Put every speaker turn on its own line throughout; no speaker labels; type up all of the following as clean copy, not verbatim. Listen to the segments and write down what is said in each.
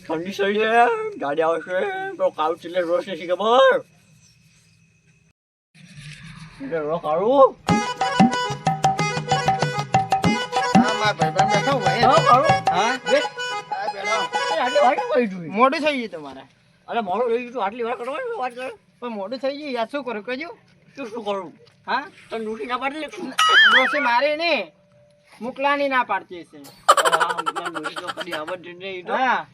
ઠંડી થઈ છે ગાડી આવશે તો કાઉચ એટલે રોજ નથી ખબર એટલે રો કાઢું
હા મારા ભાઈબંધ બેઠો ભાઈ
હા કાઢું
હા
બે
બેઠો
આટલી વાર કેમ કરી તું
મોડું થઈ ગયું તમારે
અરે મોડું થઈ ગયું આટલી વાર કરવાની વાત કરે
પણ મોડું થઈ ગયું યાર શું કરું કહેજો
તું શું કરું
હા
તને લૂંટી ના પાડી લે
ડોસી મારી ને મોકલાની ના પાડતી છે હા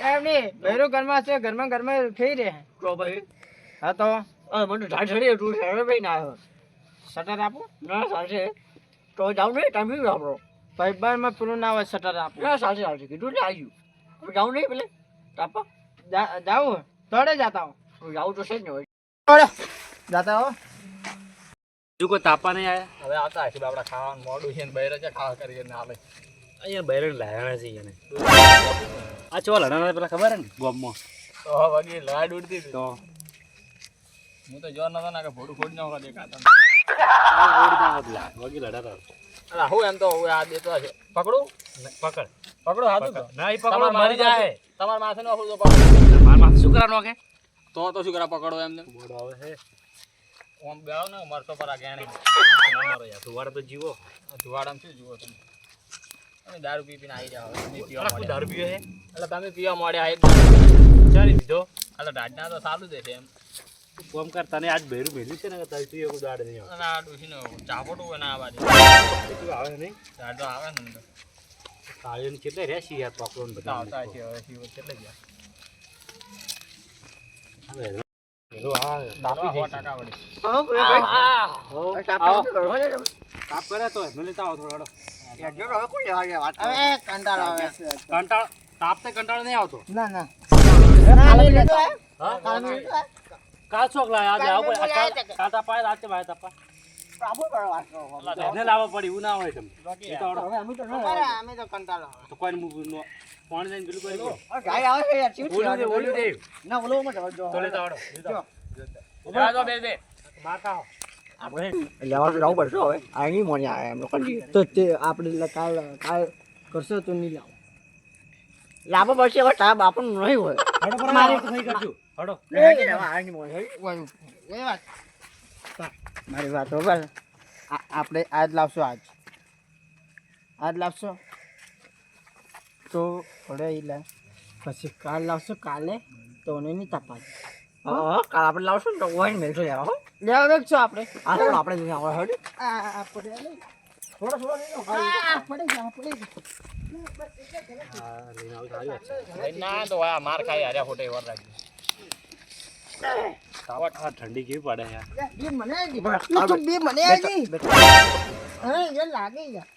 એમ નહીં ભૈરું ઘરમાં છે ઘરમાં ફેરી રહે હા તો શટર આપું ભાઈબંધમાં પેલું ના હોય શટર આપું જાઉં થોડે જાતા હું જાતા હો
તું કોઈ તાપા નહીં આયા
હવે આવતા હશે આપડા ખાવાનું મોડું છે ને બૈરા છે ખાવા કરીએ ને હાલે
અહીંયા બૈરણ લાયા છે એને આ ચો લડાના પેલા ખબર હે ને ગોમમાં
તો વગી લાડ ઉડતી હતી.
તો
હું તો જોર નતો ના કે ફોટું ફોડી નાખવા દેખાતા
આ રોડ ના બદલા વગી લડાતા
અલા હું એમ તો હું આ દેતો છે પકડું
પકડ
પકડો હાથું તો
ના ઈ પકડો મરી જાય
તમાર માથે નો તો પકડો
માર માથે શું કરવાનો કે
તો શું કરા પકડો એમને
મોડો આવે છે
ઓમ બેહો ને મરતો પર આ ગેણી
મારો યાર તું વાળા તો જીવો
ધુવાડામ શું જુઓ તમે તમે દારૂ પી પીને આવી જાવ તમે પીવા
કોઈ
મળ્યા
દારૂ પીવે છે
એટલે તમે પીવા મળ્યા એક
ચાલી દીધો
એટલે દાડના તો સારું જ છે એમ
તું કોમ કર તને આજ બૈરું ભેજ્યું છે ને કે તારી તું એવું દાડ નહીં આવે
અને આ ડૂસીને ચાપોટું હોય ને આ બાજુ
તું આવે નહીં
દાડ તો આવે ને અંદર
કાળીઓને કેટલે રહેશી યાર પકડો ને બધા
આવતા છે હવે શિવ કેટલે ગયા
હવે પેલો આ તાપી
સો
જાય
ટકા વળી
તાપ કરે તો મને લેતા આવો થોડો
હવે કંટાળો આવે છે
કંટાળ તાપ તે કંટાળો નહીં આવતો
ના ના
હા કાલ ચોક લાયા આજે આવો કાલ તાપાય રાતે ભાઈ તાપા એને લાવવા પડી એવું ના હોય તમે લેતા આવડો.
અમે તો કંટાળો આવે.
તો કોઈ પાણી લઈને પેલું કરી દો ઓલું દે તો લેતા આવડો
જા તો બે
માર ખાઓ
લેવા જવું પડશે હવે આ નહીં મોને આવે એમ લોકો
તો તે આપણે કાલ કરશો તો નહીં લાવો
લાભો પડશે હવે ટાપ આપણને નહીં હોય
હડો પર મારે તો નહીં કરજો હડો
મારી વાત બરાબર આપણે આજ લાવશો આજ લાવશો તો થોડે લે પછી કાલ લાવશો કાલે તો નહીં તપાસ
હા કાલ આપણે લાવશું ને તો ઓઈન મેળશો લેવા હો
લેવા વેચશો આપણે
આ તો આપણે લઈને આવવા હડી
થોડો
હા લઈને આવું સારી વાત છે
ના તો આ માર ખાઈ હાર્યા ખોટે વાર રાખી
તાવટ આ ઠંડી કેવી પડે યાર
બે મને આવી હા એ લાગે યાર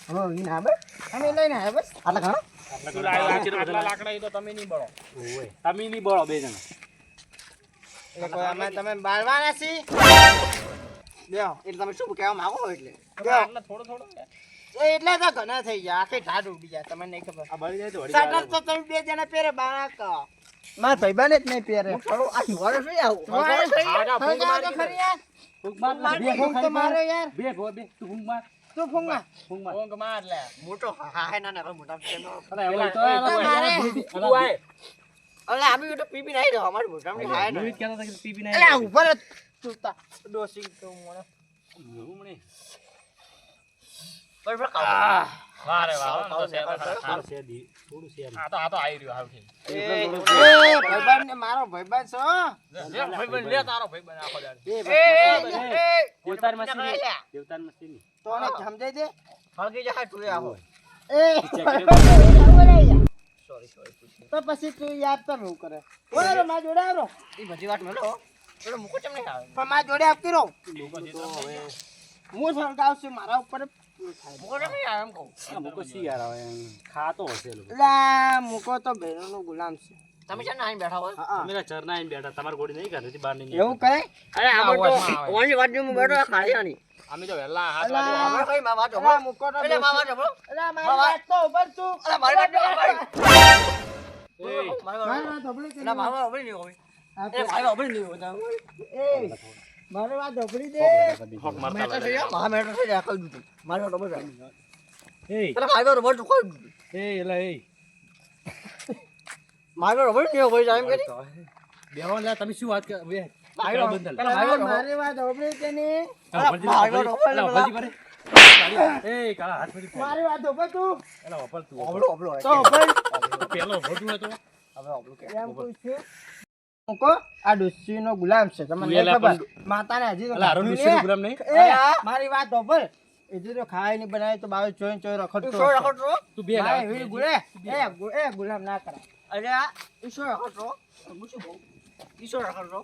હવે ઈ ના બસ અમે લઈને આવ્યા બસ
આટલા ખાણા
આટલા લાકડા ઈ તો તમે નહીં બળો
ઓય તમે નહીં બોલો બે જણા
એટલે કોઈ અમે તમે બાળવાના છી બેહો
એટલે તમે શું કહેવા માંગો એટલે
આટલા થોડો થોડો
એટલે તો ઘણા થઈ ગયા આખે ઢાઢ ઉડી જાય તમને નહીં ખબર
આ બળી જાય તો વળી
સાટર તો તમે બે જણા પહેરે બાળક માર ભાઈબાને જ નહીં પહેરે
આ સુવાડે શું આવું
ફૂંક માર બે ફૂંક તો મારો યાર
બે ગો બે તું ફૂંક માર
તું ફૂંક
માર
ઊંઘ માર લે
મોટો હા ના મોટા
અરે હવે તો
મારે.
અલે આમી તો પીપી નહીં દો અમાર મોટા ને ખાય
રોહિત કહેતો હતો કે પીપી
એટલે
નહીં
ઉપર જ તુતા ડોસી તો મને
મને
પર
વારે વાહ તો છે
સારું છે દી થોડું છે
આ તો આવી રહ્યો હાવ છે
એ ભાઈબાન ને મારો ભાઈબાન છો
લે ભાઈબંધ લે તારો ભાઈબંધ આખો દાડ
દેવતાર મસ્તી દેવતાર મસ્તી
તો ને સમજાઈ દે
હળગી જાય તું આવો
એ
સોરી
તો પછી તું યાદ તો હું કરે ઓરે માં જોડે આવરો
ઈ બધી વાત મેલો પેલો મુકો ચમ નહીં આવે
પણ માં જોડે આપતી રહો હું સરગાવ છું મારા ઉપર
મુકો ચમ નહીં આવે એમ કહું
મુકો સી યાર હવે ખાતો હશે લોકો
લા મુકો તો ભેરો નો ગુલામ છે
તમે છે ને અહીં બેઠા હોય
મેરા ચરના આઈને બેઠા તમાર ગોડી નહીં ઘરેથી બહાર નહીં
એવું કરે
અરે આમાં તો ઓની વાત હું બેઠો ખાલી આની
અમે તો વેલા હાથ
અલા.
વાગે
અમાર કઈ માં વાત
અલા મુકો તો
એટલે માં વાત
અલા મારી વાત તો ઉપર તું
અરે મારી વાત ભાઈ
મારી વાત ધબળી
એટલે મારી વાત નહીં હોય એ મારી વાત નહીં હોય
એ મારી વાત ધબળી દે
હક મારતા
મેટર છે મહા મેટર છે આ કહી દીધું મારી વાત બસ એટલે મારો રબર કોઈ મારો રબર કેવો ભાઈ જાય એમ કરી
તમે શું વાત કરો
મારો પેલા મારો રબર
મારી વાત સાંભળી કે નહીં?
મારો રબર
કાળા હાથ ફરી
મારી વાત સાંભળ તું.
ઓબળો ઓબળો
તો ભાઈ
પેલો ભોટું હતો
હવે ઓબળો કે
એમ પૂછ્યું. હું કહું, આ ડોશીનો ગુલામ છે તમને
તું
નહીં
એલા
ખબર. માતાને હજી તો
અલા, હારું
ખાધું
ડોશીનો
નહીં.
ગુલામ નહીં?
એ, મારી વાત સાંભળ. હજી તો ખાય નહીં બનાવે તો બાવે ચોય ચોય રખડતો
ઈશો
હશે.
રખડતો
તું બે
ભાઈ,
લાવ.
એવી ગુલે. એ ગુલામ ના કરાય.
અરે આ ઈશો રખડતો હું શું કહું ઈશો રખડતો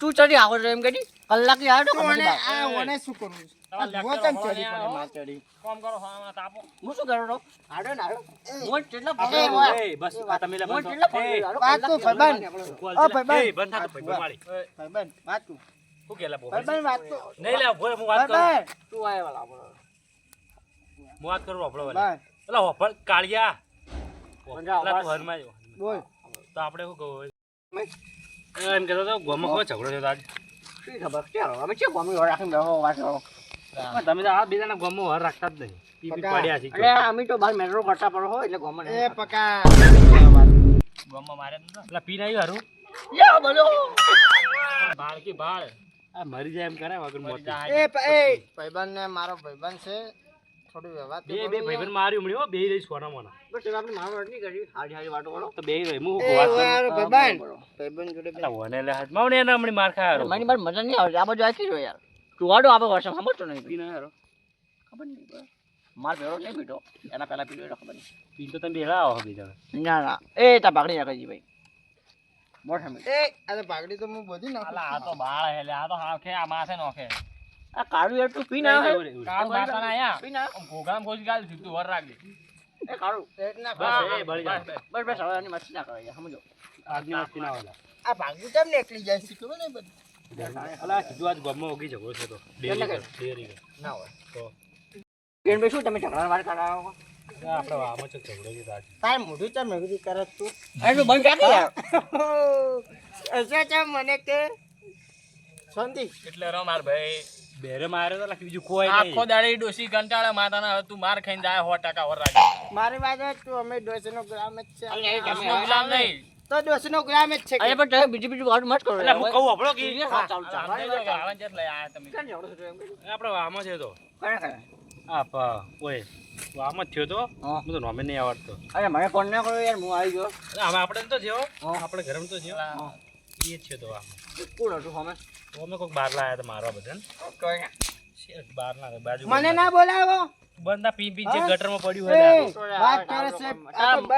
તું ચડી આવો છો એમ કરી કલાક યાર તો
તો
મને
મને આ ઓને શું કરવું છે? આ જુઓ કેમ ચડી પડે માથેડી.
કામ કરો હા તાપો
હું શું કરું આડો ને આડો હું કેટલા
એ વાહ.
એ બસ આ તમે લે
હું
બંધ
કેટલા
થો. એ,
વાત તું ભાઈબંધ. ઓ ભાઈબંધ.
એ બંધ થા તો ભાઈ મારી
ભાઈબંધ, વાત તું.
શું કેલા બોલ
ભાઈબંધ, વાત તું.
નહીં લે ભોય હું વાત કરું
ભાઈબંધ.
તું આય વાલા બોલો
હું વાત કરું આપણો વાલે
ભાઈ,
પેલા હોફળ કાળિયા
બંજા
પેલા તું
અવાજ.
હરમાં જો
બોલ.
તો આપણે શું કહું એમ કહેતો તો ગોમાં કોઈ ઝઘડો થયો તો આજ
શી ખબર ચાલો અમે છે ગમી રાખીને બેહો વાત કરો
પણ તમે તો આ બીજાના ગોમાં હર રાખતા જ નહીં પી
પકા.
પડ્યા છે
એટલે અમે તો બાર મેટ્રો કરતા પડો હો એટલે ગમે
એ પકા.
ગોમાં મારે તો પેલા પીને આવ્યું હારું
યા બોલો
ભાળ કે ભાળ આ મરી જાય એમ કરે વગર મોત
એ ભાઈબંધ ને મારો ભાઈબંધ છે, થોડું વ્યવહાર તો
બે
કરો
બે
યાર.
ભાઈબંધ માર્યું હમણાં હો, બે રહી સોના મોના
બસ તમે આપણે મારો નહીં કરી હારી હારી વાતો કરો
તો બે રહી હું
એ
વાત
મારો
કરું
ભાઈબંધ.
બરોબર.
ભાઈબંધ જોડે
પેલા વને લે હાથ માં એને હમણાં માર ખાય
મારી બાર મજા નહીં આવે આ બાજુ આખી રહ્યો યાર તું વાડો આપે વર્ષ સમજતો નહીં પીને યાર ખબર નહીં બસ માર ભેળો નહીં પીટો એના પહેલા પીટો એટલે ખબર નહીં
પીન તો તમે ભેળા આવો બીજા
ના ના એ તા પાકડી નાખી ભાઈ મોટા મી
એ આ તો પાઘડી તો હું બધી નાખું.
આ તો બાળ હે લે આ તો હાખે આ માથે નોખે
આ કાળું યાર તું પીને આવે
કામ મારતા ના આયા
પીને આવે.
આમ ઘોઘામ ખોજી ગાલ સીધું વર રાખી
એ કાળું
પેટ ના
બસ
ખાય.
એ બળી જાય
બસ બસ હવે આની મસ્તી ના કરો યાર સમજો
આજની મસ્તી ના હોય
આ પાઘડી કેમ નીકળી જાય છે ખબર નહીં બધી.
અલા સીધું આજ ગમમાં ઓગી ઝઘડો છે તો
એટલે કે?
ડેરી
ના હોય
તો
કેમ ભાઈ શું તમે ઝઘડા વાર કરાવો
આપણે આમાં છે ઝઘડો છે આજ
તાર મોઢું ચમ મેઘડી કરે તું.
એનું બંધ રાખી યાર
અચ્છા ચમ મને કે શાંતિ.
એટલે રો માર ભાઈ બેરે મારે તો લાખ બીજું કોઈ નહીં આખો દાડી ડોસી કંટાળે માતાના હવે તું માર ખાઈને જાય 100% વર રાખી
મારી વાત હોય તું અમે ડોસીનો ગુલામ જ છે.
અરે, એ તમે
ગુલામ નહીં
તો ડોસીનો ગુલામ જ છે કે.
અરે પણ તમે બીજું વાત મત કરો
એટલે હું કહું આપણો કે
હા, ચાલ, ચાલ.
આવા જેટ લઈ આયા તમે
ક્યાં ઝઘડો થયો એમ કહી?
આપણે આમાં છે તો
કયા કયા?
આ પા ઓય આમાં જ થયો તો
હા.
હું તો નોમે નહીં આવડતો
અરે મને ફોન ના કરો યાર હું આવી ગયો
હવે આપણે તો જેવો
હા.
આપણે ઘરમાં તો જેવો
હા.
એ જ છે તો આમાં
કોણ હતું અમે
તો અમે કોઈક બહાર લાયા હતા મારવા બધા
કોઈ ના.
બહાર ના બાજુ
મને ના બોલાવો.
બંધા પી પી જે
હા?
ગટરમાં પડ્યું
એ,
હોય
વાત કરે છે આ તો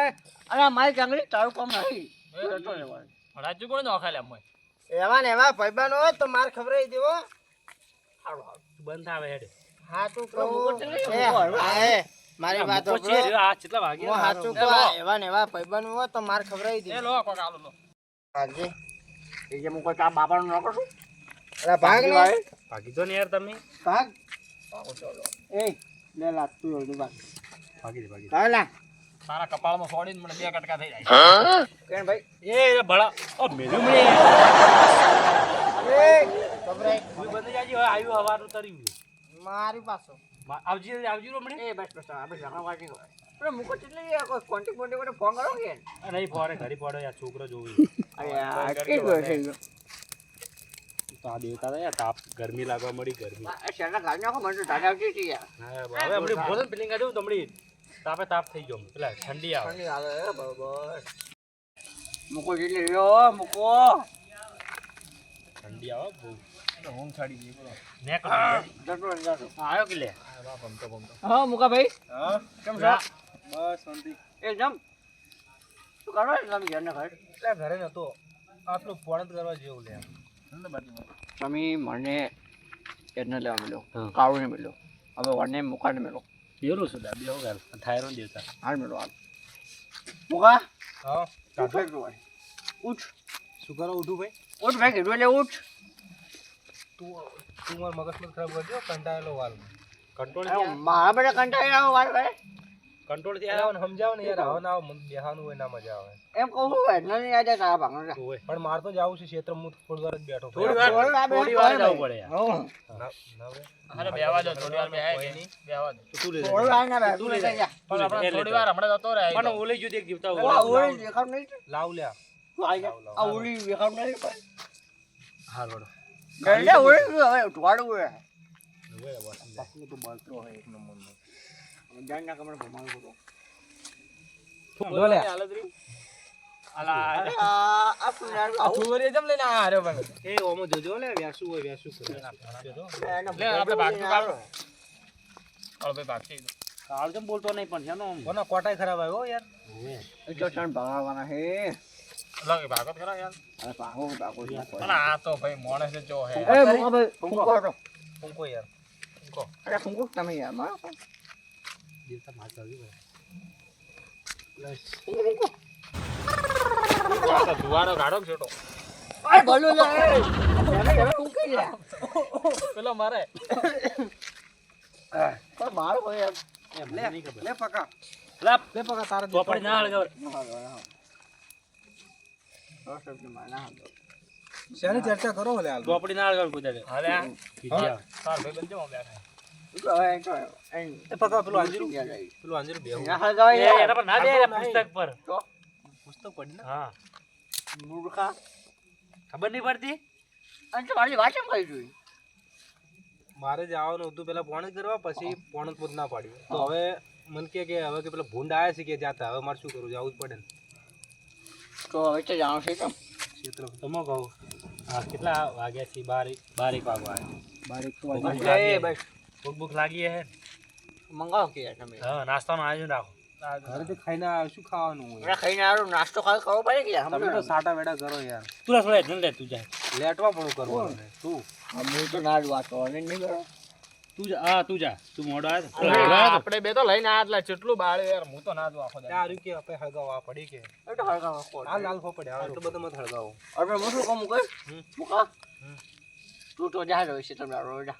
અરે મારી ચાંગલી તારું કામ નથી જતો રહેવાનું.
રાજુ કોણ નોખાલે અમને
એવા ને એવા ભાઈબંધ હોય તો માર ખવડાવી દેવો.
બંધ આવે હેડે
હા તું
તો મુકુટ
કહું.
નહીં,
એ,
મુકુટ.
હા, એ, મારી વાત
મૂકો છે
સાંભળો.
આ કેટલા વાગ્યા
હું સાચું કહું, આ એવા ને એવા ભાઈબંધ હોય તો માર ખવડાવી
એ
દે.
લો કોક આલો લો
ભાગજે.
એ જે હું કોઈ કામ બાપાનું ન કરું
અલા, ભાગ ને.
ભાગી દો ને યાર તમે
ભાગ. એ, લે લા, તું જલ્દી ભાગ.
ભાગી દે ભાગી દે
ભાગ લા.
તારા કપાળમાં સોડીને મને 2 કટકા થઈ જાય
કેમ ભાઈ
એ ભળા ઓ મેલું મે
એ, ગભરાય.
હું બંધ જાજી હવે આવ્યું હવાનું તર્યું
મારી પાછો.
આવજી આવજી રમણી
એ બસ બસ આપણે ઝઘડા વાટી ગયો પણ મુકુટ એટલે યાર કોઈ કોન્ટેક્ટ બોન્ટેક્ટ ફોન કરો કે
નહીં ફોરે ઘરી પડો યાર છોકરો જોવી
અરે યાર કે ગયો છે
તો આ દેવતા હતા યાર તાપ ગરમી લાગવા મળી ગરમી
આ શેરના ગાડી નાખો મને તો દાદા આવતી હતી યાર
હા, હવે હમણાં ભોજન ફિલિંગ કાઢ્યું તો હમણાં તાપે તાપ થઈ ગયો પેલા ઠંડી આવે
ઠંડી આવે બરોબર મુકુટ એટલે રહ્યો મૂકો
ઠંડી આવે બહુ
ઊંઘ છાડી ગઈ બોલો
નેક
જતો રહે, જતો.
આવ્યો કે લે
હા મુકા ભાઈ
હા,
કેમ છો
બસ શાંતિ.
એ જમ તું કરો ને તમે ઘરના ઘર
એટલે ઘરે નતો આટલું પોણત કરવા જેવું લે
તમે મને એને લેવા મળ્યો
હા.
કાળુને મળ્યો હવે વને મુકાને મળ્યો
બેરું છું દા બેહો ગાલ થાયરો દેવતા
હાલ મળ્યો હાલ મુકા
હા
ઉઠ ભાઈ ભાઈ ઉઠ
શું કરો ઉઠું ભાઈ
ઉઠ ભાઈ કીધું એટલે ઉઠ
તું માર મગજ મત ખરાબ કરજો કંટાળેલો વાલ કંટ્રોલ
મારા બેટા કંટાળી આવ્યો વાર ભાઈ
કંટ્રોલ થી
આવો ને સમજાવો ને યાર હવે ના આવો મને બેહાનું હોય ના મજા આવે
એમ કહું છું એટલે નહીં આજે તારા ભાગનો
પણ માર તો જાવું છે ક્ષેત્ર હું થોડી વાર જ બેઠો
થોડી વાર જવું પડે યાર
અરે બેહવા દો થોડી વાર બેહાય કે નહીં બેહવા દો
તું લે
થોડી વાર ના બેઠું લે જા
પણ આપણે થોડી વાર હમણાં જતો રહે
પણ ઓલે જો દેખ જીવતા
આ ઓળી દેખાવ નહીં
લાવ લ્યા
આ ઓળી દેખાવ નહીં
હા રોડ
ગલે ઓળી હવે ઉઠવાડું હે તો બોલતો હોય એક નંબરનો જાન ના કમર ભમાલ કરો
લો લે
આ પુનાર
ફુવરી જમ લઈને આ હારે પણ
એ ઓમો જોજો લે વ્યાસુ હોય વ્યાસુ કરે
લે આપણે ભાગતું કાઢો હાલો ભાઈ ભાગતી
કાળ કેમ બોલતો નહીં પણ છે ને
કોના કોટાઈ ખરાબ આવ્યો યાર
જો ચાણ ભગાવાના હે
લાગે ભાગત ખરા યાર
અરે ભાગો
પણ આ તો ભાઈ માણસ જો હે
એ મુકા ભાઈ ફૂંકો કરો
ફૂંકો યાર ફૂંકો
અરે ફૂંકો તમે યાર મારો
જીવતા માર આવી ભાઈ
આ તો દુવારો ગાડો છોટો
અરે ભલો લે હવે ફૂંકી લે
પેલો મારે
પણ મારો ભાઈ યાર
એમ નહીં ખબર
લે પકા
લે
લે પકા તારે
ચોપડી ના હળગાવ
શેની ચર્ચા કરો લે હાલ
ચોપડી ના હળગાવ કુદાડે
હાલે
કીધા
તાર ભાઈ બંજો બેઠા
એ
પકા પેલું આંજીરું બેહું
ના હળગાવાય
એ એના પર ના દે રે પુસ્તક પર
પુસ્તક પડી ને
હા
મૂર્ખા
ખબર નહીં પડતી
અને તમારી વાત કેમ કરી જોઈ
મારે જવાનું હતું પેલા ફોન જ કરવા પછી ફોન જ પોત ના પાડ્યું તો હવે મને કે હવે કે પેલા ભૂંડ આવ્યા છે કે જાતા હવે મારે શું કરવું જવું જ પડે ને
તો હવે તો જાણો છે કેમ
ક્ષેત્ર
તમે કહો હા કેટલા વાગ્યા છે 12 વાગવા
બસ
ભૂખ લાગી હે
મંગાવો કે યાર તમે
હા નાસ્તાનું આયોજન રાખો
ઘરેથી ખાઈને શું ખાવાનું હોય
અરે ખાઈને આરો નાસ્તો ખાઈ કરવો પડે કે યાર
તમે તો સાટા વેડા કરો યાર
તું થોડા જન લે તું જા
લેટવા પણ કરવાનું ને તું
હું તો ના જ વાત કરો નહીં કરો
તું જા હા તું જા તું મોડો
આપણે બે તો લઈને આયા એટલે કેટલું બાળે યાર હું તો ના જો આખો દાડો કે આપણે હળગાવા પડી કે
એ તો હળગાવો કોણ
આ લાલ પડે આ તો બધું મત હળગાવો
અરે હું શું કહું મુકેશ મુકા તું તો જા રહ્યો છે તમે રોડા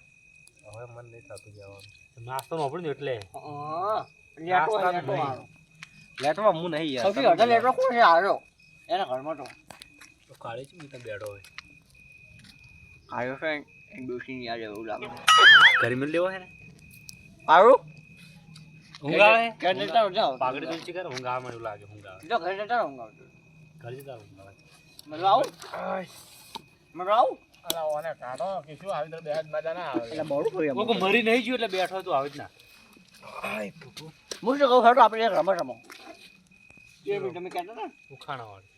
હવે મન નહીં થતું જવાનું
નાસ્તો નો પડ્યો એટલે
હા લેટો આરો
લેટવા હું નહીં યાર
સૌથી વધારે લેટો કોણ છે આરો એના ઘરમાં તો
કાળે છે મી તો બેઠો હોય
આયો છે એક દોશી ની યાર એવું લાગે
ઘરે મિલ લેવો હે ને
આરો
ઊંઘ આવે
કે લેટા જાઓ
પાગડી દુલચી કર ઊંઘ આવે મને એવું લાગે ઊંઘ આવે
જો ઘરે લેટા ઊંઘ આવતો
ઘરે જતા ઊંઘ આવે
મતલબ આવું
અલા ઓને કાઢો કે શું આવી તો બેહદ મજા ના આવે
એટલે બહુ ખોયા
કોક મરી નહીં ગયું એટલે બેઠો તો આવે જ ના
હું શું કહું હાડો આપણે એક રમત રમો એ બી તમે કહેતા ને
ઉખાણા વાળી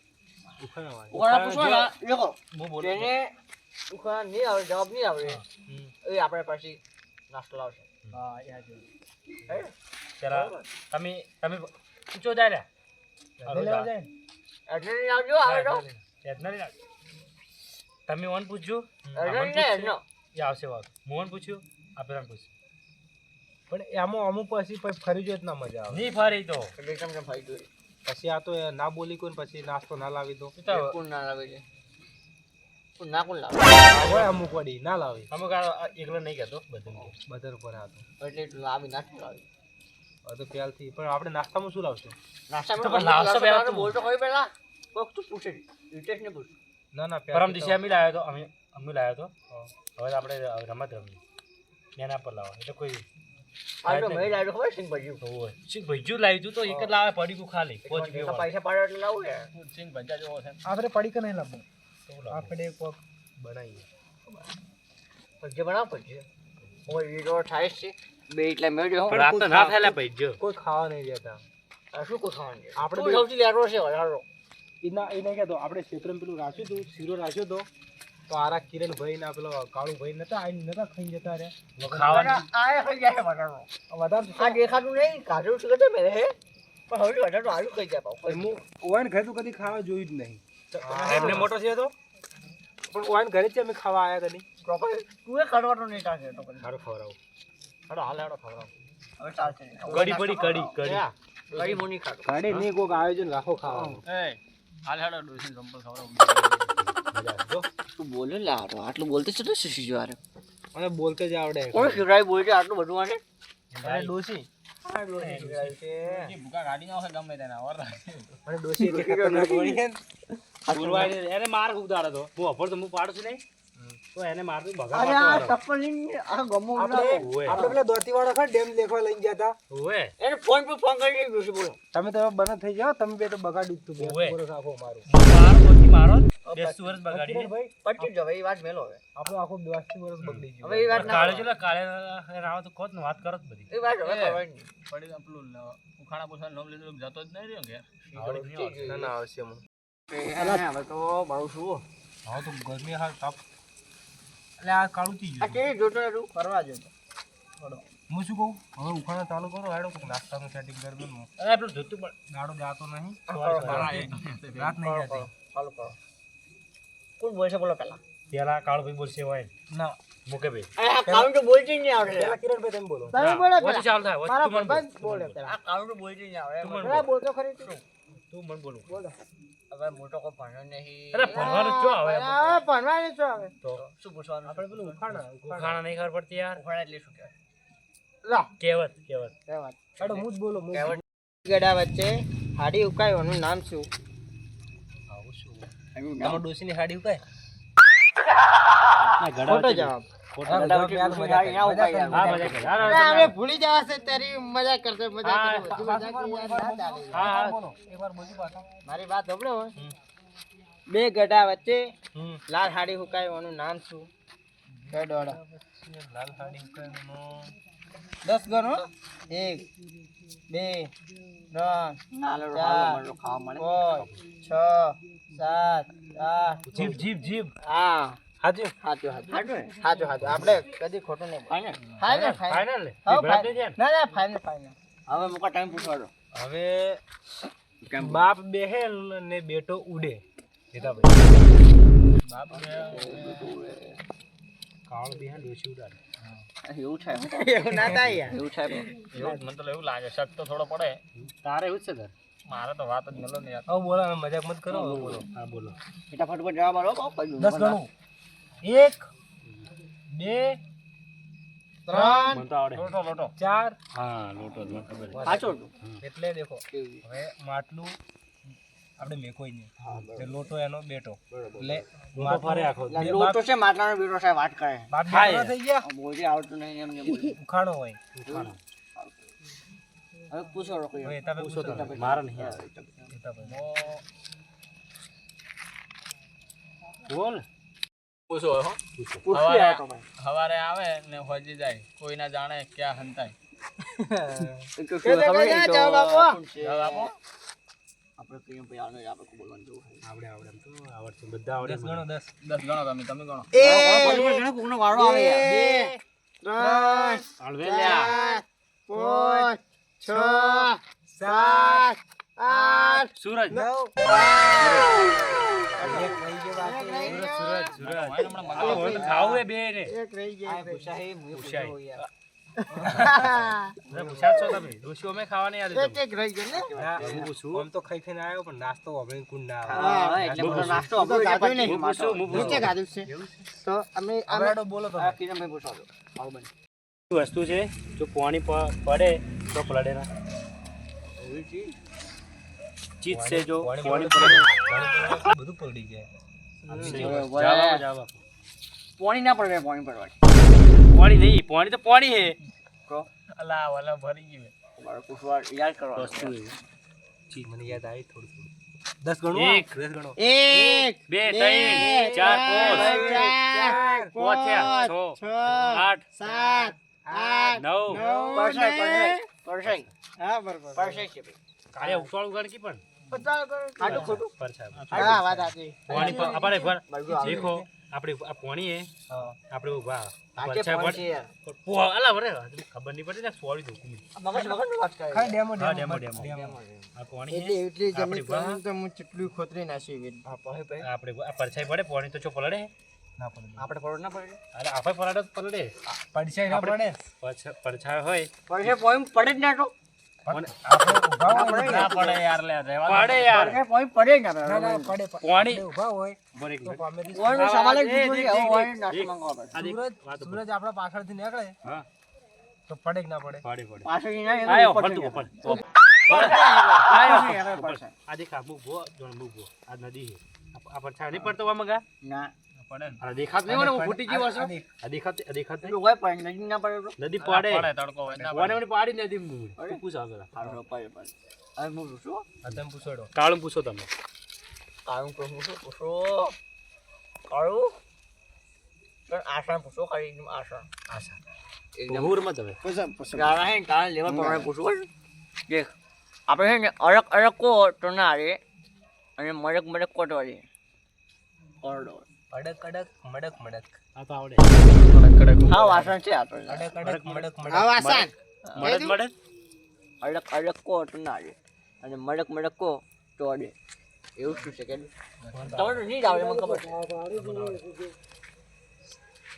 ઉખાણા પૂછવા દેખો
હું બોલું
તેને ઉખાણા નહીં આવે જવાબ નહીં આવે એ આપણે પછી નાસ્તો લાવશે
હા યાદ ચલા તમે પૂછો જાય લે
એટલે નહીં આવજો આવે તો
તમે ઓન પૂછજો
એટલે નહીં નો
એ આવશે વાત મોહન પૂછ્યું આપણે પૂછ્યું
પણ એમાં અમુક પછી ફરી જોઈએ ના મજા આવે
નહીં ફરી તો
એટલે કેમ ફાઈ ગયો
પછી આ તો ના બોલી કોઈ પછી નાસ્તો ના લાવી દો
કોણ ના લાવે છે કોણ ના કોણ લાવે
હોય અમુક વડી ના લાવી
અમુક એકલો નહીં કહેતો બધું
બધા ઉપર આ તો
એટલે એટલું લાવી નાખી લાવી
હવે તો પ્યાલથી પણ આપણે નાસ્તામાં શું લાવશું
નાસ્તામાં
નાસ્તો પહેલા તું
બોલતો કોઈ પહેલા કોક તું પૂછે ઇન્ટરેસ્ટ ને પૂછ
ના
પરમ દિવસે અમે લાવ્યો તો અમે લાવ્યો તો હવે આપણે રમત રમી એના પર લાવો એટલે કોઈ
આ તો મેં લાવ્યો ખબર સિંગ ભજ્યું
હોય શીખ ભઈજું લાવ્યું તું તો એક જ લાવે પડી ગયું ખાલી પોચ
પૈસા પાડો એટલે લાવું યાર
સિંગ ભંજા જેવો છે
આપણે પડી કે નહીં લાવવું
આપણે કોક બનાવીએ
ભજ્ય બનાવ ભજ્ય ઓય વીડો થાય છે બે એટલે મેળ્યો
રાત ના થયેલા ભઈજો
કોઈ ખાવા નહીં દેતા
આ શું કો ખાવાનું છે
આપણે
આપણે સૌથી લેરો છે વધારો
એને કહેતો આપણે ક્ષેત્રમાં પેલું રાખ્યું હતું શીરો રાખ્યો હતો તો આરા કિરણ ભાઈ ના પેલો કાળુ ભાઈ નતા આઈને નતા ખાઈ જતા રે
ખાવાનું
આ ખાઈ જાય વધારો
વધારે
આ દેખાતું નહીં કાઢું છે કે મેં હે પણ હવે વધારો આલુ ખાઈ જાય પાવ
હું ઓવાન ઘરે તો કદી ખાવા જોયું જ નહીં
એમને મોટો છે તો
પણ ઓવાન ઘરે જ અમે ખાવા આયા કદી
પ્રોપર તું એ કાઢવાનો નહીં તાકે તો કરી
સારું ખવડાવું
હાડો હાલ હાડો ખવડાવ હવે ચાલશે
કડી પડી કડી
કડી મોની ખાડો
ઘરે નહીં કોક આયોજન રાખો ખાવાનું
હાલ હાડો ડોસી સંપલ ખવડાવું
જો
તું બોલે લે આટલું બોલતે છે તો શીશી જો આરે
મને બોલતે જ આવડે
કોણ શિવરાય બોલે છે આટલું બધું આને
અરે ડોસી
ભૂકા ગાડી ના હોય ગમે તેના ઓર
અને ડોશી એટલી ખતરનાક વળી છે ને.
બોલવાય એને માર ઉદાડે તો હું અફર તો હું પાડું છું નહીં તો એને મારતું બગા
અરે આ
પાડતો
ચપ્પલ લઈને આ ગમો
આપણે પેલા દોતીવાળો ખરા ડેમ દેખવા લઈને ગયા હતા.
ઓએ
એને ફોન પર ફોન કરી ડોશી બોલો.
તમે તો બંધ થઈ જાઓ, તમે બે તો બગાડ્યું જ તું.
ઓવે.
વર્ષ આખો મારું.
મારો મોટી મારો 10 વર્ષ બગાડી
ભાઈ
પટી જ હવે એ વાત મેલો હવે.
આપણો આખો 82 વર્ષ બગડી ગયું.
હવે એ વાત ના
કાળે જો કાળે રાવ તો કોત વાત કરત બધી
એ વાત હવે કરવાની નહીં.
પડી પેલું ઉખાણા પોસા નોમ લીધું જતો જ નહીં રહ્યો કે
ના ના આવશે હું.
હવે તો બહુ શું
હા તો ગરમી હાલ તાપ. એટલે આ કાળું થઈ
આ
ગયું.
કેવી જોતો તું
ફરવા જતો
હું શું કહું, હવે ઉખાણા ચાલુ કરો, હેડો કોક નાસ્તાનું સેટિંગ કરી દઉં.
અરે પેલું ધોતું પણ
ગાડો જાતો નહીં,
રાત
નહીં જતી.
ચાલુ કરો. કોણ બોલશે બોલો પેલા?
પેલા કાળભાઈ બોલશે હોય
ના
મુકે ભાઈ
અરે આ કાઉન્ટ તો બોલતી જ નહીં આવડે.
પેલા કિરણભાઈ તમે બોલો.
તમે બોલો
ઓછી
પેલા.
ચાલ થાય
મારા
તું મન
ભગવાન બોલે પેલા.
આ કાઉન્ટ તો બોલતી જ નહીં આવડે.
તું મને
પેલા બોલતો ખરી તું.
તું મન બોલું
બોલો
હવે મોટો કોઈ ભણ્યો નહીં.
અરે ભણવાનું ચો આવે
આ ભણવાની શું આવે
તો
શું પૂછવાનું?
આપણે પેલું ઉખાણા
ખાણા નહીં ખબર પડતી યાર
ઉખાડા એટલે શું કહેવાય?
લા
કહેવત
એ વાત
હેડો હું જ બોલો.
ગડા વચ્ચે હાડી ઉકાયોનું નામ શું?
આવું શું
તમારા ડોશીની હાડી ઉકાય.
ના
ખોટો જવાબ.
હા, મજા કરે.
હા મજા કરે
અરે આપણે ભૂલી જવાશે તારી મજા કરશે મજા કરે બધી મજા કરી યાર ના ચાલે.
હા
બોલો એકવાર બોલી પાછા.
મારી વાત સાંભળો બે ગડા વચ્ચે
હમ
લાલ હાડી હુકાયોનું નામ શું? બે દોડા
લાલ હાડી ઉકાયનો
10 ગણો 1 2 3
નાલો
4
હાલો ખાવા મળે.
5 6 7 8
જીભ જીભ જીભ
હા
હાજી
હાચું
હાચું ને?
આપણે કદી ખોટું નહીં
ફાઇનલ.
ફાઇનલ
ફાઇનલ ને
હા,
ભેળા થઈ જાય ને
ના ફાઇનલ
હવે મુકા ટાઈમ પૂછવા દો.
હવે
કેમ?
બાપ બેહે ને બેટો ઉડે. જેઠાભાઈ બાપ કાળ બેહે ડોશી ઉડાડે.
એવું છે
એવું ના થાય યાર.
એવું છે પણ.
એવું મને તો એવું લાગે શક તો થોડો પડે તારે એવું જ છે ઘર મારે તો વાત જ મળો ને યાર
હવે બોલો, હવે મજાક મત કરો. હવે બોલો.
હા બોલો
ફટાફટ પર જવાબ આલો. બહુ કહી દઉં.
10 ગણું 1 2 3
મને તો આવડે લોટો લોટો
4
હા લોટો મને ખબર છે
સાચું હતું.
એટલે દેખો હવે માટલું આપણે મેકોઈ નહીં એટલે લોટો એનો બેટો એટલે
લોટો ફરે આખો
લોટો છે માટલાનો બીટો છે વાત કરે.
બાપ
ખાય.
બેટો થઈ ગયા.
બોલતી આવડતું નહીં એમને બોલી.
ઉખાણો હોય.
હવે પૂછો લોકો
હવે તમે પૂછો તમે.
મારે નહીં આવે. બોલ
પૂછો હો.
હવારે
આવતો ભાઈ.
હવારે આવે ને હોજી જાય કોઈ ના જાણે ક્યાં હંતાય
એક ખબર નહીં તો
જવાબ આપો.
કોણ છે?
જવાબ આપો.
આપણે કહીએ ભાઈ આનો જ આપણે બોલવાનું જેવું છે.
આવડે આવડે એમ તો આવડશે બધા આવડે
10 ગણો 10
10 ગણો તમે ગણો
કોકનો વારો આવે યાર.
2
આવડે
3
લ્યા
4 5 6 7 8
સૂરજ
9
સૂરજ ખાવું એ બે ને
એક રહી ગયા
પૂછાય મુએ
પૂછાય.
પૂછો યાર.
પૂછા છો તમે ડોશીઓ મેં ખાવાની યાદ
એક એક રહી ગયા ને
હું પૂછું. આમ તો ખાઈ ખાઈને આવ્યો પણ નાસ્તો વાપરીને કુંડ ના આવે.
હા એટલે બધો નાસ્તો
હું તો
આપણો
ગાધું
પછી
નહીં.
માટો.
નીચે ગાધું છે તો અમે
હવે હેડો બોલો તમે.
આ કિરણભાઈ પૂછો દો. આવો બને.
વસ્તુ છે જો પાણી પડે તો પલળે ના
એવી ચીજ.
ચીજ છે જો
પાણી
પાણી પડે
બધું પલળી જાય.
જવાબ આપો.
પાણી ના પડે પાણી પડવા.
પાણી નહીં પાણી તો પાણી હે
કહો.
અલા વાલા ભરી ગયું
મારે પૂછવા યાદ કરવા.
વસ્તુ
ચીજ મને યાદ આવી થોડું થોડું. 10 ગણો
એક.
10 ગણો
1
બે ત્રણ ચાર પાંચ
4
પાંચ થયા, છ,
6
આઠ
7 8
9
પરસાઈ પરસાઈ.
હા બરોબર
પરસાઈ છે ભાઈ.
કાલે ઉતાળું ગણકી પણ
ખાટું ખોટું.
પરછાય
હા વાત સાચી
પાણી પર આપણે પર
બાજુ આવે.
દેખો આપણે આ પાણી હે
હા.
આપણે ઉભા
સાચે
પરછાય
પાણી છે યાર.
અલા વરે ખબર નહીં પડી ને સોરી દઉં
મગજ મગજની વાત કરે.
ખાલી ડેમો
હા
ડેમો
ડેમો ડેમો આ પાણી
એટલે
હે
એટલી
આપણે
જમીન
વાહ.
પર તો હું ચટલું ખોતરી નાસી
હા પાણી ભાઈ.
આપણે આ પરછાય પડે પાણી તો ચો પલળે
ના પડે.
આપણે પડો ના પડે.
અરે આપણે પલાડે તો પલળે
પડશે ના પડે.
પરછાય હોય
પડશે પાણી પડે જ ના તો.
અને
આપણે ઊભા હોય ને.
ના પડે યાર લે પડે યાર
પડશે પાણી પડે જ ના
ના
તો.
ના પડે.
પાણી
આપણે ઊભા હોય
બર એક
તો
મિનિટ.
સામેથી
પાણીનો સવાલ જ
એ
પૂછવો
દેખ,
છે. હવે
દેખ,
પાણી નાસ્તો
દેખ.
માંગવા પડે.
આ દેખ,
સૂરજ
વાત ઉપર.
સૂરજ આપણા પાછળથી નીકળે
હા
તો પડે કે ના પડે?
પાછળથી ના એનો
આયો
ઉપર
ફરતું
થઈ
ઉપર
જાય. પડશે.
આ દેખા મૂકો જોણ મૂકો આ નદી છે આ પડછા નહીં પડતો મગા
ના
પડે આ દેખાત નહીં મને ફૂટી ગયો હશે આ દેખાત
પેલું હોય પણ નદી ના પડે તો
નદી પડે
તડકો હોય ના
કોને મને પાડી નદી તું પૂછ આગળ
હારો પડે પડે. હવે હું પૂછું
આ તમે પૂછોડો.
કાળું પૂછો તમે
કાળું પૂછો કાળું પણ આસાન પૂછો ખાલી એકદમ આસાન એકદમ
હુર મત હવે
તારા હે ને તારા લેવલ પ્રમાણે પૂછવું હોય ને. દેખ આપણે છે ને અડક અડક કો તો ના રે અને મડક મડક કો તો રે ઓરડો
અડક અડક મડક મડક.
આ તો આવડે
હા વાસણ છે આ તો
અડક અડક મડક મડક.
આ વાસણ
મડદ મડદ
અડક અડક કો તો ના રે અને મડક મડક કો તો રે એવું શું છે કે તમે તો નહીં જ આવડે મને ખબર છે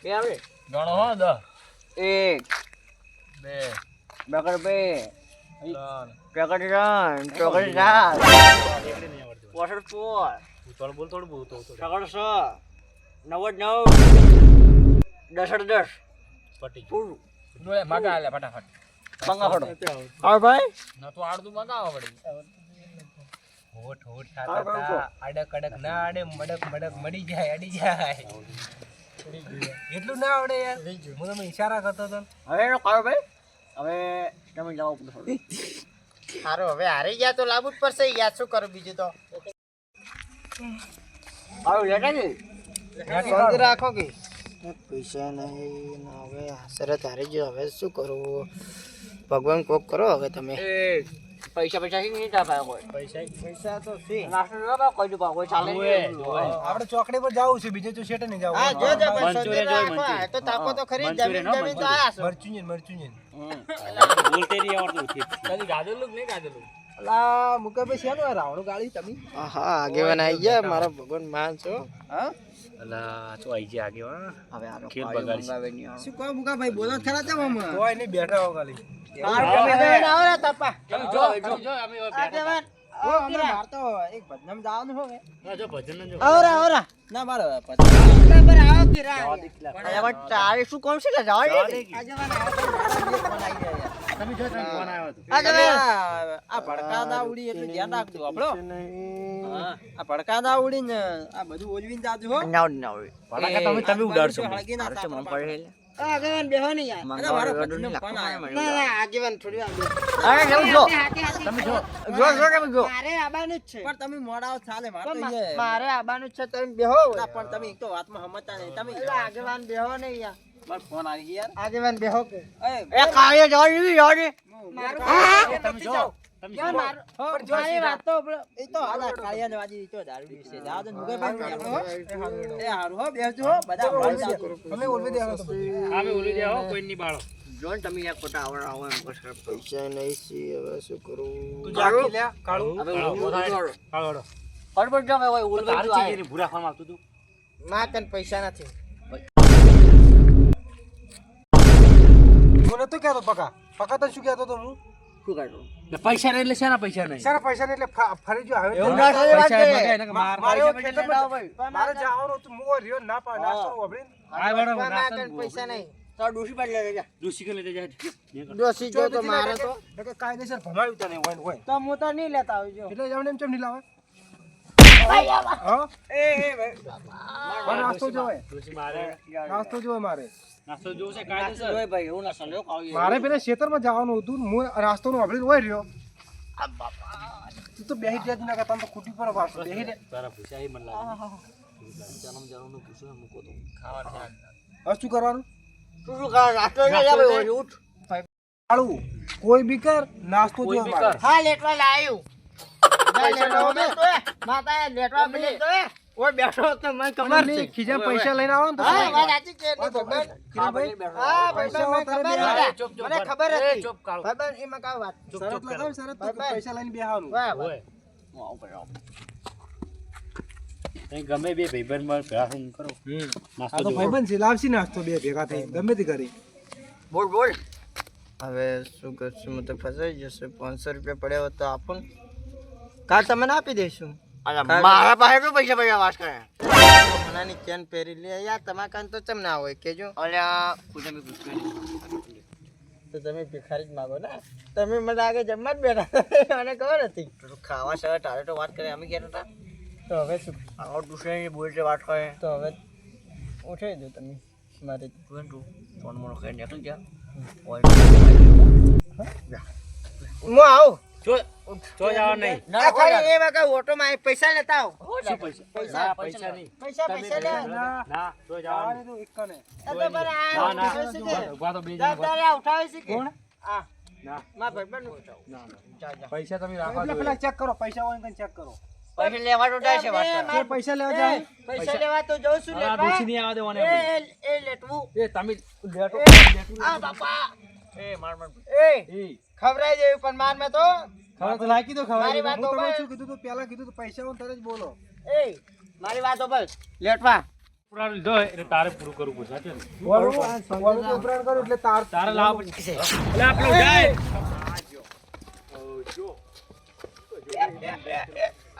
એ આવડે
ગણો હો 10
એક
2
બકર બે
3
ચોકડ ત્રણ ચોકડ ચાર
એકડે નહીં આવડતું
પોસડ પોર
તું થોડું બોલ થોડું બોલ તો
ચોકડ છ નવ્વદ નવ દસડ દસ
પટી
પૂરું
ડોલે મગા આલે ફટાફટ.
બંગા ફોટો હા ભાઈ
ન તો આડતું મગાવો પડી. હોઠ હોઠ
હા,
થાતા અડક અડક ના આડે મડક મડક મડી જાય અડી જાય. એટલું ના આવડે યાર. હું તમે ઈશારા કરતો હતો.
હવે એનો કાળો ભાઈ હવે તમે જવાબ પૂછો
સારું હવે હારી ગયા તો લાવવું જ પડશે યાર શું કરું બીજું તો
કાળો લેટા છે
શાંતિ રાખો કે પૈસા નહીં ને હવે શરત હારી ગયો હવે શું કરવું ભગવાન કોક કરો હવે તમે
એ પૈસા પૈસા નહીં તાપા કોઈ
પૈસા તો છે
નાસ્તો ન પા કોઈ દુપા કોઈ ચાલે નહીં
આપણે ચોકડી પર જાવું છે બીજે તો શેટે નહીં જાવું.
હા જો જો ભાઈ
મંચુરિયન
શાંતિ
જોઈ,
રાખો આ તો તાપો તો ખરી
મંચુરિયન
જમીન
હો,
જમીન તો આયા છો
મરચુંજન મરચુંજન.
બોલતે નહીં આવડતું
કદી ગાધેલું કે નહીં ગાધેલું? અલા મુકેશભાઈ શેનું આ રાવણું ગાળી તમે?
હા આગેવાન આવી ગયા મારા ભગવાન માન છો હા
અલા તો આઈ ગયા આગે હા
હવે આનો
ખેલ
કાળો
બગાડી.
મંગાવે નહીં આવે.
શું કહો મુકાભાઈ બોલો જ ખરા તેમ આમાં
કોઈ નહીં બેઠા હો ખાલી.
આગેવાન આવો રે તપા
જો અમે
આગેવાન ઓ અમે મારતો એક ભજનમ જવાનું હવે
જો ભજન જો
આવરા આવરા ના મારો બરાબર આવો કે રા
હવે તારે શું કોણ છે કે જવા દે
આગેવાન આવો તો મારા બે ફોન આવી ગયા યાર
તમે જો તમે ફોન આવ્યો હતો
આ ભડકા ના ઉડી એટલે ધ્યાન રાખજો આપણો હા આ ભડકા ના ઉડી ને આ બધું ઓલવીને જાજો હો
ના ના હવે
ભડાકા તમે ઉડાડશો
હળગી ના
તારે મન પડે એટલે
આગેવાન બેહો ને યાર
મંગાવે
અરે મારો
વગર
ભજનમ
નહીં
ફોન
લાગતો
આવ્યો ના ના આગેવાન થોડી વાર
અરે તમે જો
તમે
જો તમે જો
મારે આબાનું જ છે પણ તમે મોડાઓ ચાલે મારે આબાનું જ છે તમે બેહો ના પણ તમે એક તો વાતમાં સમજતા નહીં તમે આગેવાન બેહો ને યાર
બસ ફોન આવી યાર
આગેવાન બેહો કે
એ કાળે જવા દીધી જવા દે
મારું
તમે જો તમે જો
મારી વાત તો એ તો આલા કાળિયાને વાજી તો દારૂ વિશે દાદા નુગે ભાઈ એ હારું હો બેસજો હો બધા
અમે ઓલવી દેવાનો તો બધું.
આમે ઓલી દે હો કોઈ નહીં બાળો
જોન તમે યાર ખોટા આવડા આવો એમ બસ
પૈસા નહીં સી હવે શું કરું
તું જાકી લે કાળું.
હવે
કાળો
હડબડ જામે હોય ઉલવે
તારી
જો
ચીકીની ભૂરા ખાવામાં આવતું તું
માં કન પૈસા નથી
હું નતો કહેતો પકા પકા તો શું કહેતો તો હું
શું કાઢો
પૈસા એટલે શેના પૈસા નહીં
સારા પૈસા ને એટલે ફરી જો હવે
એવું ના થાય વાત
પૈસા
છે.
મગાય ને કે માર
મારે
પૈસા
ખેતરમાં
પૈસા ભાઈ
મારે જવાનું હતું હું રહ્યો ના પા નાસ્તો વાપરીને.
આ બરાબર
માં
નાસ્તો
કન પૈસા નહીં
તો ડોસી પાડ લે જા
દૂસી કે લેતે જાય
ડોસી જો તો મારે તો
એટલે કાયદેસર ભમાયું તને હોય
તો હું તો નહીં લેતા આવજો
એટલે જમને એમ ચમ નહીં લાવે હા નાસ્તો જોવે
દૂસી મારે
નાસ્તો જોવે મારે
નાસ્તો જોવું છે કાયદેસર
જોય ભાઈ એવું ના સલ્યો ખાવી
મારે પેલા ખેતરમાં જવાનું હતું ને હું નાસ્તો નું વાપરીને હોય રહ્યો તું તો બેહી જાય ના કરતા તો ખૂટી પર વાપસ બેહી રે
તારા પૈસા એ મને લાગે
હવે શું કરવાનું
તું શું કર નાસ્તો લે જા ભાઈ ઉઠ
કાળું કોઈ બી કર નાસ્તો જોવે મારે
હા લેટવા લાયું માતા લેટવા બની તો ઓય બેઠો તો મને ખબર છે
ખીજા પૈસા લઈને આવો ને તો
હા વાત સાચી છે એટલે ભગવાન
કિરણભાઈ બેઠો
હા
પૈસા
પૈસા
વધારે
મને
બે
ખબર હતી મને ખબર હતી
ચૂપ કાળો
ભાઈ એમાં કાવ વાત
શરત લગાવ શરત તો પૈસા લઈને બેહવાનું
વાહ વાહ.
ઓય
હું આવું ભાઈ આવું.
તઈ ગમે બે ભાઈબંધ માં ભેગા થઈને કરો
આ
નાસ્તો
તો
જોવો
ભાઈબંધ છે લાવશી નાસ્તો બે ભેગા થઈ ગમે તે કરી
બોલ બોલ
હવે શું કરશું હું તો ફસાઈ જશે 500 રૂપિયા પડ્યા હોત તો આપું ને. કાલ તમને આપી દઈશું
અલા મારા પાસે તો પૈસા પૈસા વાસ કરે
મનાની ચેન પહેરી લે યાર તમારા કાન તો ચમ ના હોય કેજો
અલ્યા કુદમી પૂછ્યું
તો તમે ભિખારી જ માગો ને. તમે મને આગળ જમવા જ બેઠા મને ખબર હતી.
તું ખાવા છે તારે તો વાત કરે અમે ક્યાં હતા
તો હવે શું?
આવો દુસરી બોલતે વાત કરે
તો હવે ઉઠાઈ દો તમે મારી.
તું ફોન મોનો ખાઈ નીકળી જા
હું આવું.
જો જવા નહીં.
આ ખાલી એમાં કઈ ઓટોમાં પૈસા લેતા આવો.
શું પૈસા? પૈસા નહીં.
પૈસા લે.
ના જો જવા નહીં.
આ તો પર આ
ના,
ઉઠાવે છે કે?
ઉભા તો બે જણા ઉભા.
તારે આ ઉઠાવે છે કે? આ
ના
મારા ભાઈબંધ ઉઠાવો.
ના ના.
જા, જા.
પૈસા તમે રાખો પેલા ચેક કરો પૈસા હોય ને ચેક કરો
પૈસા લેવા તો જાય છે વાત
મારા
પૈસા લેવા
એ, પૈસા લેવા તો જઉં છું
આ
લેવા.
ડોશી નહીં આવવા દેવાને આપણે.
એ લેટવું.
એ તમે લેટો.
આ બાપા
એ માર
એ
એ
ખવરાઈ જેવું પણ માર મેં તો
ખબર તો લાગી તો ખબર
મારી વાત
હું તમને
તો
શું કીધું તું પહેલા કીધું તું પૈસા હોય ને તરત જ બોલો
એ મારી વાત બસ લેટવા.
પૂરા લીધો હોય એટલે તારે પૂરું કરવું પડશે સાચું ને?
બોલું ઉપરાણ કરું એટલે
તારે લાવવા પડશે. એટલે આપણે જાય.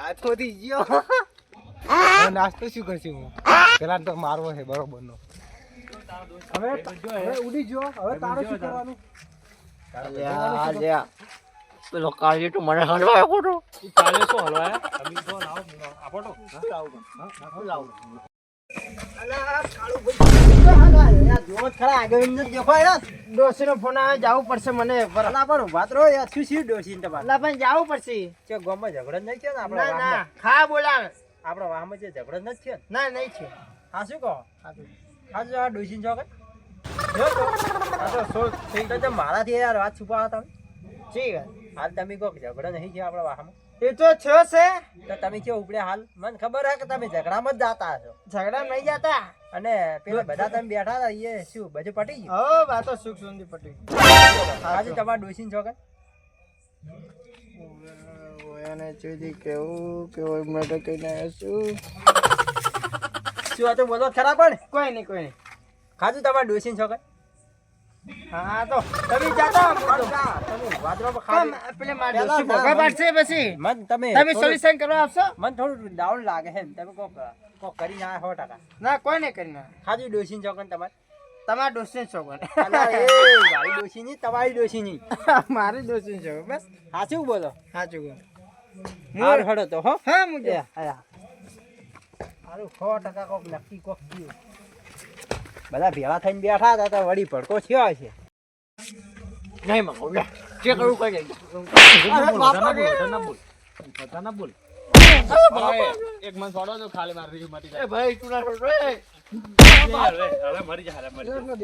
આ થોડી ગયો.
હવે નાસ્તો શું કરશું હું પેલા તો મારવો છે બરોબર નો હવે ઉડી ગયો હવે તારે શું કરવાનું
પેલો કાળજી તું મને હલવા આવ્યો તો
ઈ કાલે શું હલવાય? તમે તો લાવો આપો તો.
ડોશીનો ફોન આવે જવું પડશે મને. પણ ઉભા રહો યાર. શું શું ડોશી તમારે પણ જવું પડશે.
ગામમાં ઝઘડો નહીં થયો ને
ના ના ખા બોલાવે.
આપણા વાહમાં જે ઝઘડો નથી થયો ને
ના નહીં છે.
હા શું કહો હા જો આ ડોસીન છો કે મારાથી યાર વાત છુપાવા તમે
ઠીક છે.
હાલ તમે કહો કે ઝઘડો નહીં થયો આપણા વાહમાં
એ તો થયો છે.
તો તમે કેવું ઉપડ્યા હાલ મને ખબર હે કે તમે ઝઘડામાં જ જાતા હશો
ઝઘડા નહીં જતા.
અને પેલા બધા તમે બેઠા હતા એ શું બધું પટી ગયું
હો વાતો સુખ સુંદી પટી.
આજે તમારા ડોસીન છો કે
ઓયાને ચોધી કેવું કેવું મેં કહીને આવ્યો છું.
શું આ તો બોલો ખરા પણ
કોઈ નહીં કોઈ નહીં.
ખાધું તમારા ડોસીન છો કે
હા તો તમે જાતા
તમે વાદળામાં ખાધું
પેલે માર ડોશી ભોગા પાડશે પછી
મન તમે
તમે સોલ્યુશન કરવા આપશો.
મને થોડું ડાઉન લાગે છે ને તમે કોક કરીને આયા 100%.
ના કોઈ નહીં કરી ના.
ખાધું ડોસીન છો કે તમારે
તમારા ડોશી છોકરો
અલા એ મારી ડોસી ની તમારી ડોસી ની
મારી ડોશી છોકરો બસ
સાચું બોલો
સાચું કહો.
માર હડો તો હો
હા મુજે
આયા હારું 100% કોક નક્કી કોક થયું બધા ભેળા થઈને બેઠા હતા તો વળી ભડકો થયો હશે
નહીં મંગો લે જે કરવું કરી લેજો
ના બોલ. એક મન છોડો તો ખાલી મારી રીત મટી
એ
જાય.
ભાઈ તું ના રોડ
હવે મરી જા, હવે મરી જા.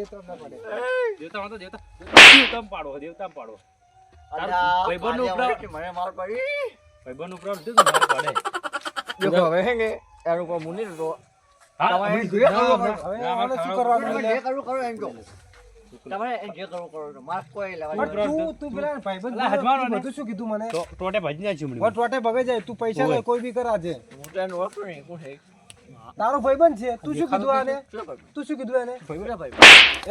દેવતા તો દેવતામાં પાડો, દેવતામાં પાડો. ભાઈબંધનું ઉપરાવ.
મને માર પડી
ભાઈબંધનું ઉપરાવ લીધું તો માર પડે.
જો હવે હે ને એનો કોઈ મુની તો
હા,
તમારે
અમે
જોઈએ
હવે
શું કરવાનું
તમારે જે કરવું કરો એમ જો તમારે જે કરવું કરો તો માર કોઈ લેવાની
તું પેલા ભાઈબંધ
અલા, હજમાનો ને.
બધું શું કીધું મને
ટોટે ભજી જાય છે
વટ વટે ભગે જાય તું પૈસા લે કોઈ બી કરા છે
હું તો એનું ઓળખું નહીં કોણ છે
તારો ભાઈબંધ છે તું શું કીધું આને
શું ભાઈ
તું શું કીધું એને
ભાઈ ભાઈ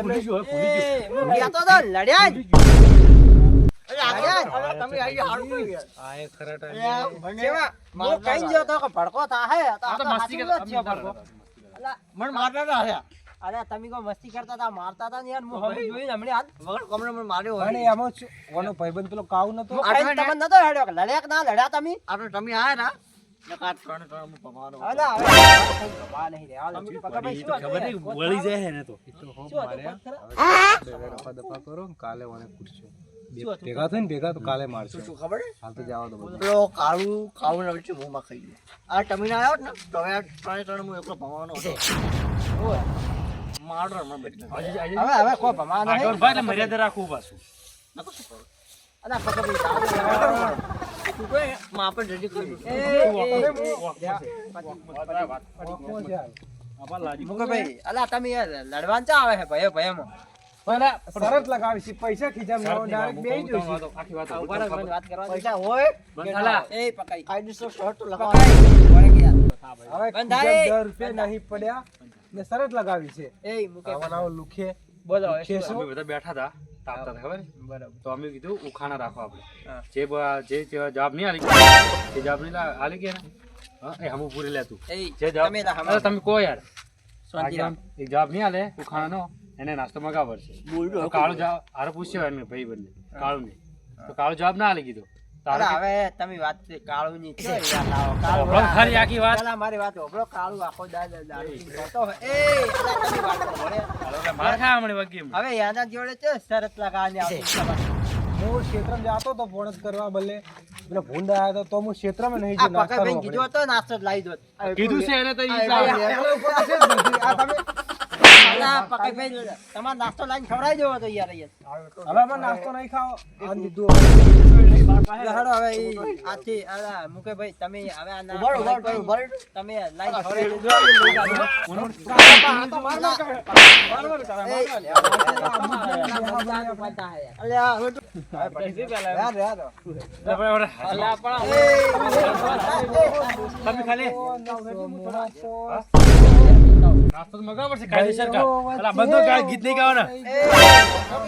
ભૂલી ગયો, ભૂલી ગયો.
ગયા તો લડ્યા જ.
અરે તમે આવી હારું કરી યાર
આ એક ખરા
કેવા હું કઈ ગયો તો કે ભડકો થાય તો
આ તો મસ્તી કરતા.
મને મારતા ના આયા
અરે તમે કોઈ મસ્તી કરતા હતા મારતા હતા ને યાર હું હવે જોઈને હમણે હાલ
વગર કમરે મને માર્યો
અને
હોય
એમાં શું ઓનો ભાઈબંધ પેલો કાવ નતો
હું કઈ તમને નતો હેડ્યો કે લડ્યા કે ના લડ્યા તમે.
આપણે તમે આયા ના નકા ત્રણ ત્રણ હું પમાનો
હવે ના હવે
બા નહીં રે હાલ પકા ભાઈ શું
ખબર નહીં, વળી જાય હે ને તો.
દફા કરો કાલે મને પૂછજો ભેગા થઈને ભેગા તો કાલે મારશું
શું ખબર છે
હાલ તો જવા દો બધું
પેલો કાળું ને વચ્ચે મોંમાં ખાઈ ગયો આ ટમીને આવ્યો ને તો હવે આ ત્રણે ત્રણ હું એકલો ભમાવાનો હતો મારો હમણાં બદલે
હવે કોઈ ભમા નહીં.
આગળ ભાઈ, એટલે મર્યાદા રાખવું પાછું.
નકો શું કરો
અલા પકા ભાઈ સારું.
તું કોઈ માં આપણે રેડી કરી
આમાં લાજી.
મુકે ભાઈ અલા તમે યાર લડવાન ચા આવે છે ભયો ભયોમાં.
શરત લગાવી છે પૈસા ખીજામ ડાયરેક્ટ બેહી જશે
આખી વાત
ઉભા રહો, મને વાત કરવા દે.
પૈસા હોય
બંધાલા.
એ પકાઈ
કાયદેસર શર્ટ તો
પકાઈ.
લગાવવાનો
વળે ગયા.
હવે
બંધાય.
ખીજામ 10 રૂપિયા નહીં પડ્યા ને શરત લગાવી છે
એ મુકે
આવો લુખે
બોલો હવે
કે
શું?
અમે બધા બેઠા હતા, તાપતા હતા, ખબર છે?
બરાબર.
તો અમે કીધું ઉખાણા રાખો આપણે.
હા.
જે જવાબ નહીં આલી એ જવાબ નહીં આલી કે ને હા એ હમું પૂરી લે તું.
એ
જે જવાબ
તમે લા
અરે તમે કહો યાર
શાંતિ રાખ.
એ જવાબ નહીં આલે ઉખાણાનો એને નાસ્તો મગાવર છે
બોલજો
તો કાળો જવાબ આરે પૂછ્યો એમને ભાઈ બંને કાળું ને તો કાળો જવાબ ના આલી કીધો
અરે હવે તમે વાત કાળું ની છે યાર લાવો કાળું
કાળું ખરી આખી વાત
પેલા મારી વાત હોભળો કાળું આખો દાડો ખાતો હોય. એ અલા તમે વાત કરો ભલે.
માર ખા હમણે વગી
હવે યાના જોડે છે શરત લગાવવાની આવતી
હું ક્ષેત્રમાં જાતો તો ફોન જ કરવા ભલે પેલા ભૂંડ આવ્યા તો હું ક્ષેત્રમાં નહીં
આ પકાભાઈ કીધું હતો નાસ્તો જ લાવી દો.
કીધું છે એને તો ઈ
આ તમે અલા પકાભાઈ તમારો નાસ્તો લાવીને ખવડાવી દેવો તો યાર અહીંયા.
હવે અમે નાસ્તો નહીં ખાઓ આ લીધું
એટલે હેડો હવે ઈ આથી અલા મુકેભાઈ તમે હવે આ નાસ્તો તમે લાવીને ખવડાવી દેજો.
તમે ખાલી નાસ્તો તો મગાવર છે કાયદેસર કા અલા બધો ગીત નહીં ગાવાના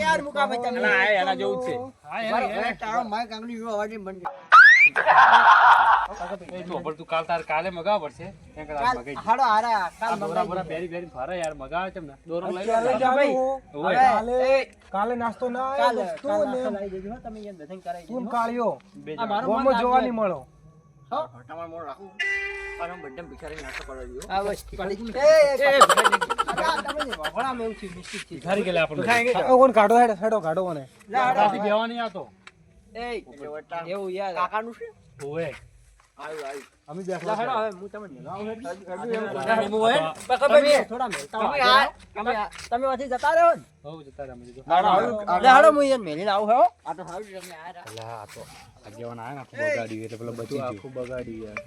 યાર મુકાભાઈ તમે
અલા આ એના જેવું જ છે હા
બરાબર, તારો માય કાંગની જેવો અવાજ બન ગયો.
તો તું કાલ કાલે મગાવર છે એમ કર
કાલ
મગાઈ
હાડો હારા કાલ
દોરા
મંગાવી
બોરા બેરી બેરી ફારા યાર મગાવે છે ને દોરો લઈ
ચાલે
લે
જાવે
હવે
કાલે નાસ્તો ના
કાલ
આવ્યો
કાલ
તું
નાસ્તો
ને
લાવી દેજો હો, તમે અહીંયા દર્શન કરાવી
તું
દેજો.
કાળિયો
બે
આ મારું
ગોમો
મન
જોવા
રાખજો.
નહીં મળો
હો?
તમારે મોડ રાખું અને બધા ભિખારી નાસ્તો કરવા દો
આ બસ પડી. અરે આ તમે વફળામાં એવું થયું, મિસ્ટેક થઈ.
ખારી કે લે આપણે
કોણ કાઢો હેડો કાઢો મને
લે હાડો.
રાતી બેવાની આતો
એય, એવું યાર.
કાકાનું છે
ઓએ
આવ્યું
અમે
લે
બેઠા
હાડો, હવે હું તમને મેળવું.
તમે
થોડા મેળતા
તમે
આવો. તમે વાંચી જતા રહો ને.
હો જતા રે મજી
લે હાડો, હું અહીંયા મેળીને આવું હો.
આ તો સારું તમે આયા
અલા આ તો આગેવાન આયા ને આપણું બગાડ્યું એટલે પેલો બચી ગયો આખું બગાડ્યું યાર